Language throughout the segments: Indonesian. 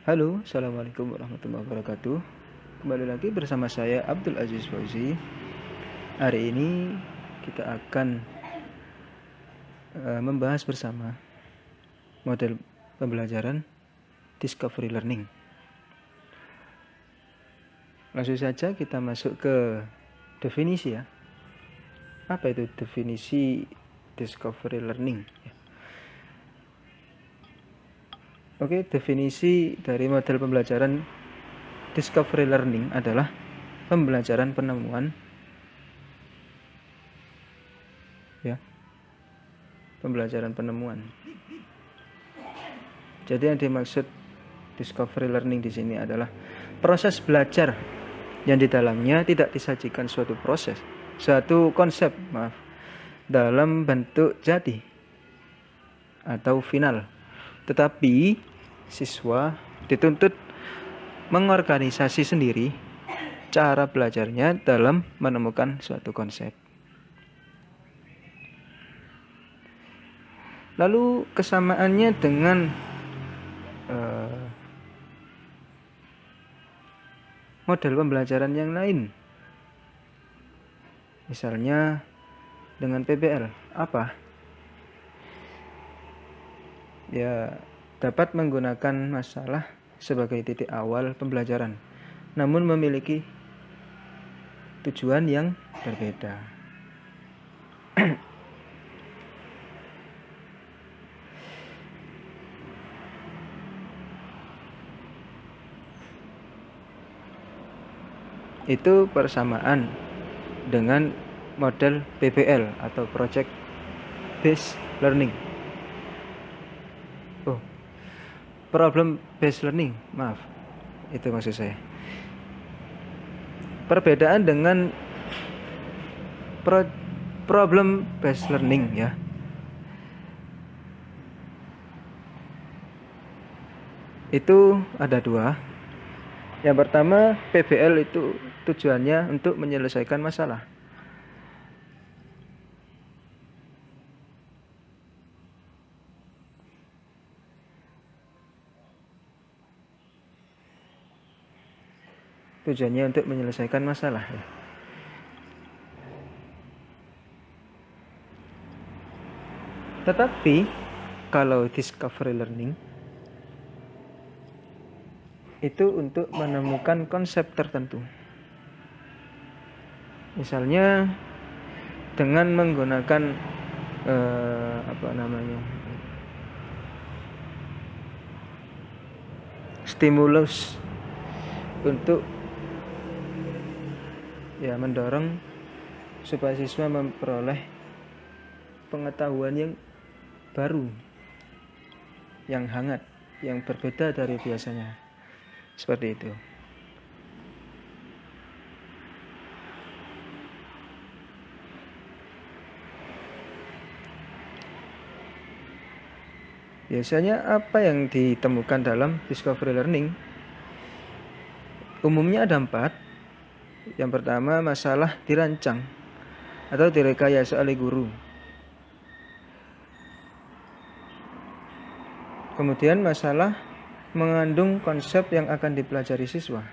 Halo, Assalamualaikum warahmatullahi wabarakatuh. Kembali lagi bersama saya Abdul Aziz Fauzi. Hari ini kita akan membahas bersama model pembelajaran Discovery Learning. Langsung saja kita masuk ke definisi ya. Apa itu definisi Discovery Learning? Oke, definisi dari model pembelajaran Discovery Learning adalah pembelajaran penemuan, ya, pembelajaran penemuan. Jadi yang dimaksud Discovery Learning di sini adalah proses belajar yang di dalamnya tidak disajikan suatu konsep, dalam bentuk jadi atau final. Tetapi siswa dituntut mengorganisasi sendiri cara belajarnya dalam menemukan suatu konsep. Lalu kesamaannya dengan model pembelajaran yang lain, misalnya dengan PBL, apa? Ya, dapat menggunakan masalah sebagai titik awal pembelajaran, namun memiliki tujuan yang berbeda. Itu persamaan dengan model PBL atau Project Based Learning. Problem Based Learning, maaf, itu maksud saya. Perbedaan dengan Problem Based Learning ya. Itu ada dua. Yang pertama, PBL itu tujuannya untuk menyelesaikan masalah. Tujuannya untuk menyelesaikan masalah ya. Tetapi kalau Discovery Learning itu untuk menemukan konsep tertentu. Misalnya dengan menggunakan stimulus untuk ya mendorong supaya siswa memperoleh pengetahuan yang baru, yang hangat, yang berbeda dari biasanya. Seperti itu. Biasanya apa yang ditemukan dalam Discovery Learning? Umumnya ada 4. Yang pertama, masalah dirancang atau direkayasa oleh guru. Kemudian masalah mengandung konsep yang akan dipelajari siswa.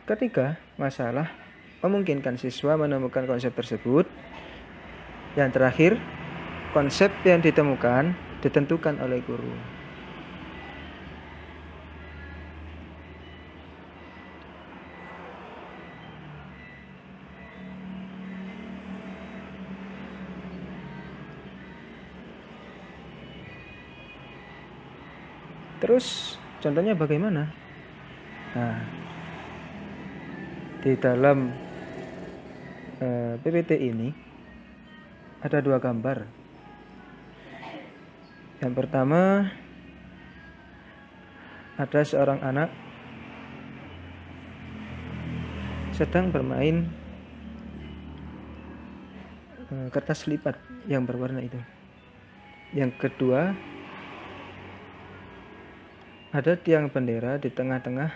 Ketiga, masalah memungkinkan siswa menemukan konsep tersebut. Yang terakhir, konsep yang ditemukan ditentukan oleh guru. Terus contohnya bagaimana? Nah, di dalam PPT ini ada 2 gambar. Yang pertama, ada seorang anak sedang bermain kertas lipat yang berwarna itu. Yang kedua, ada tiang bendera di tengah-tengah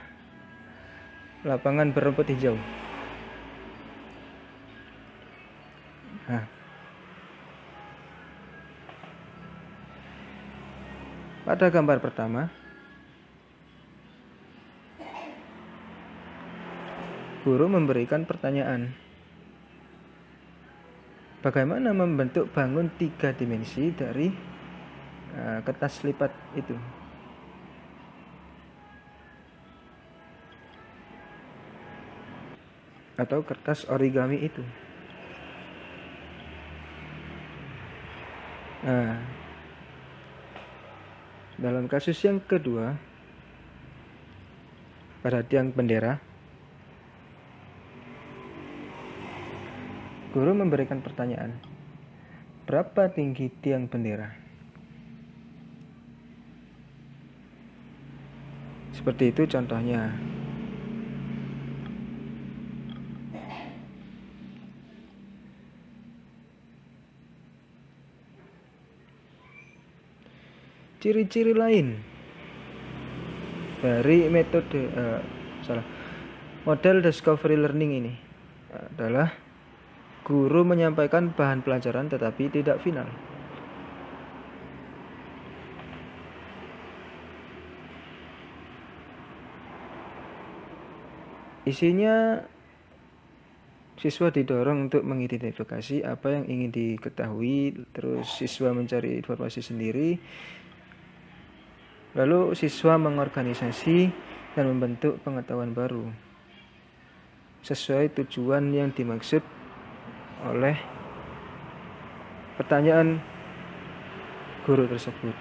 lapangan berumput hijau. Nah, pada gambar pertama, guru memberikan pertanyaan. Bagaimana membentuk bangun 3 dimensi dari kertas lipat itu? Atau kertas origami itu. Nah, dalam kasus yang kedua, pada tiang bendera, guru memberikan pertanyaan, berapa tinggi tiang bendera? Seperti itu contohnya. Ciri-ciri lain dari model discovery learning ini adalah guru menyampaikan bahan pelajaran tetapi tidak final. Isinya siswa didorong untuk mengidentifikasi apa yang ingin diketahui, terus siswa mencari informasi sendiri, lalu siswa mengorganisasi dan membentuk pengetahuan baru sesuai tujuan yang dimaksud oleh pertanyaan guru tersebut.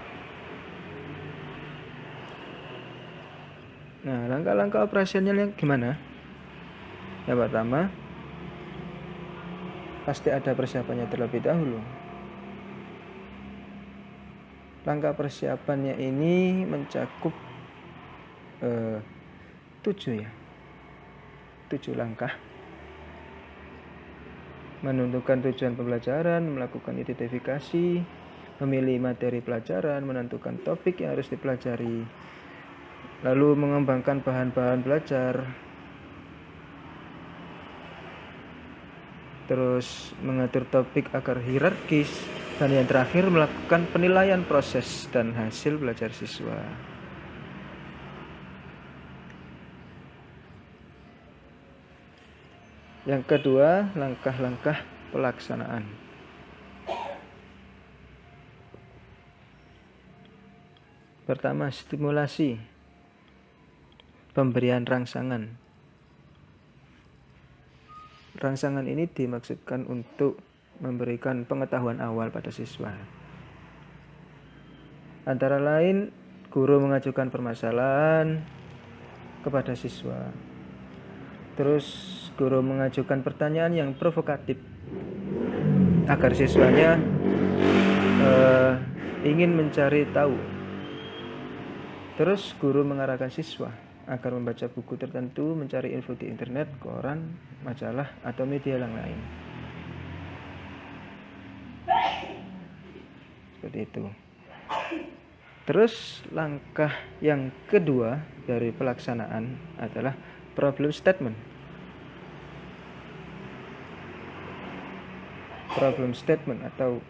Nah, langkah-langkah operasionalnya gimana? Yang pertama, pasti ada persiapannya terlebih dahulu. Langkah persiapannya ini mencakup 7 langkah. Menentukan tujuan pembelajaran, melakukan identifikasi, memilih materi pelajaran, menentukan topik yang harus dipelajari, lalu mengembangkan bahan-bahan belajar, terus mengatur topik agar hierarkis, dan yang terakhir melakukan penilaian proses dan hasil belajar siswa. Yang kedua, langkah-langkah pelaksanaan. Pertama, stimulasi, pemberian rangsangan. Rangsangan ini dimaksudkan untuk memberikan pengetahuan awal pada siswa. Antara lain, guru mengajukan permasalahan kepada siswa. Terus guru mengajukan pertanyaan yang provokatif agar siswanya ingin mencari tahu. Terus guru mengarahkan siswa agar membaca buku tertentu, mencari info di internet, koran, majalah, atau media yang lain. Seperti itu. Terus langkah yang kedua dari pelaksanaan adalah problem statement. Problem statement atau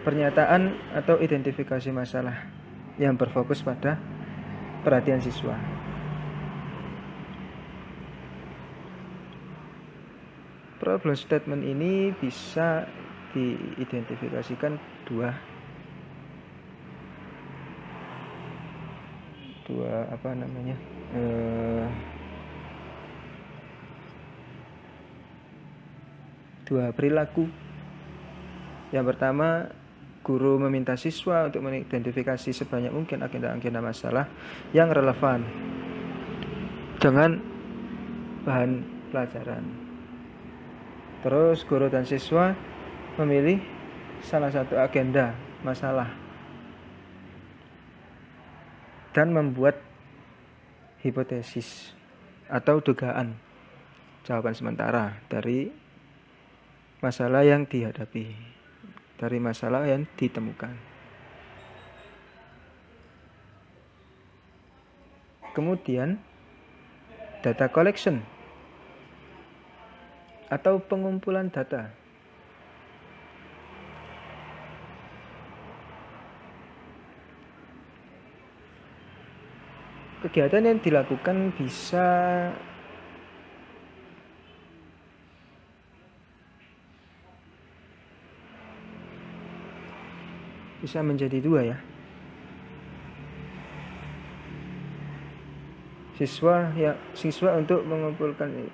pernyataan atau identifikasi masalah yang berfokus pada perhatian siswa. Problem statement ini bisa diidentifikasikan dua perilaku. Yang pertama, guru meminta siswa untuk mengidentifikasi sebanyak mungkin agenda-agenda masalah yang relevan dengan bahan pelajaran. Terus guru dan siswa memilih salah satu agenda masalah dan membuat hipotesis atau dugaan jawaban sementara dari masalah yang dihadapi, dari masalah yang ditemukan. Kemudian data collection atau pengumpulan data. kegiatan yang dilakukan bisa menjadi dua ya. Siswa untuk mengumpulkan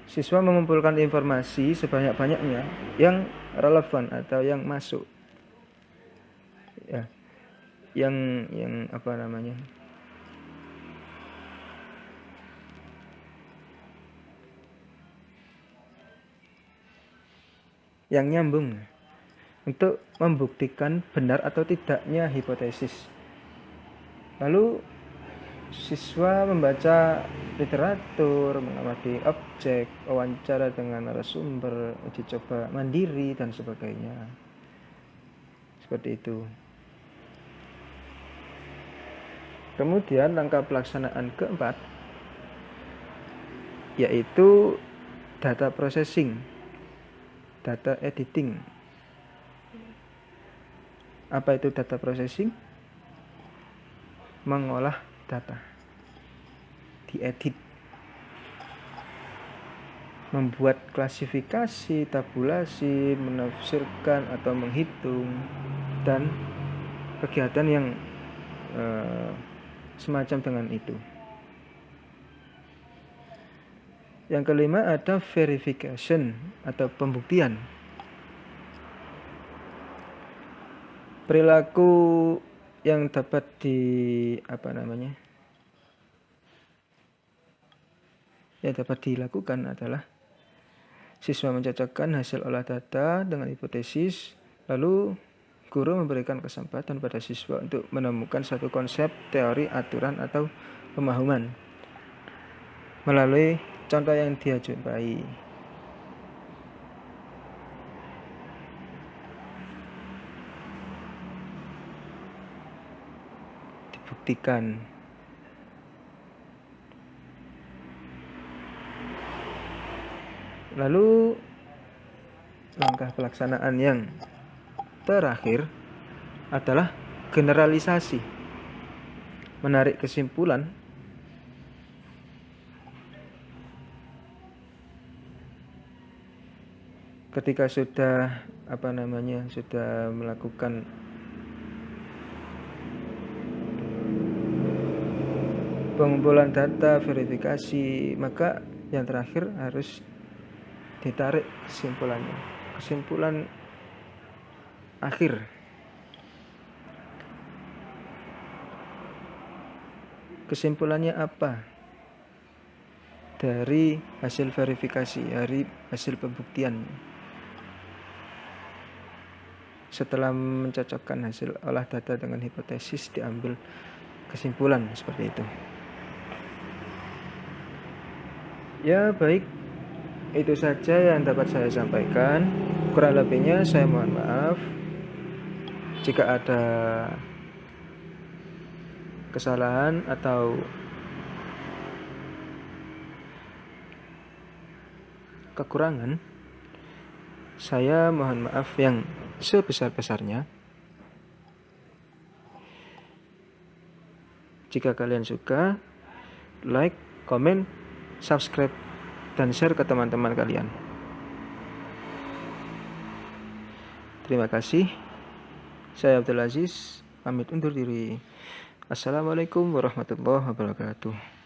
siswa mengumpulkan informasi sebanyak-banyaknya yang relevan atau yang masuk ya, yang apa namanya, yang nyambung untuk membuktikan benar atau tidaknya hipotesis. Lalu siswa membaca literatur, mengamati objek, wawancara dengan narasumber, uji coba mandiri, dan sebagainya. Seperti itu. Kemudian langkah pelaksanaan keempat yaitu data processing, data editing. Apa itu data processing? Mengolah data, diedit, membuat klasifikasi, tabulasi, menafsirkan atau menghitung, dan kegiatan yang semacam dengan itu. Yang kelima ada verification atau pembuktian. Perilaku yang dapat dilakukan adalah siswa mencocokkan hasil olah data dengan hipotesis, lalu guru memberikan kesempatan pada siswa untuk menemukan satu konsep, teori, aturan, atau pemahaman melalui contoh yang dia jumpai. Dibuktikan. Lalu langkah pelaksanaan yang terakhir adalah generalisasi, menarik kesimpulan ketika sudah sudah melakukan pengumpulan data, verifikasi, maka yang terakhir harus ditarik kesimpulannya, kesimpulan akhir. Kesimpulannya apa dari hasil verifikasi, dari hasil pembuktian? Setelah mencocokkan hasil olah data dengan hipotesis, diambil kesimpulan seperti itu. Ya baik, itu saja yang dapat saya sampaikan. Kurang lebihnya saya mohon maaf jika ada kesalahan atau kekurangan. Saya mohon maaf yang sebesar-besarnya. Jika kalian suka, like, komen, subscribe, dan share ke teman-teman kalian. Terima kasih. Saya Abdul Aziz, pamit undur diri. Assalamualaikum warahmatullahi wabarakatuh.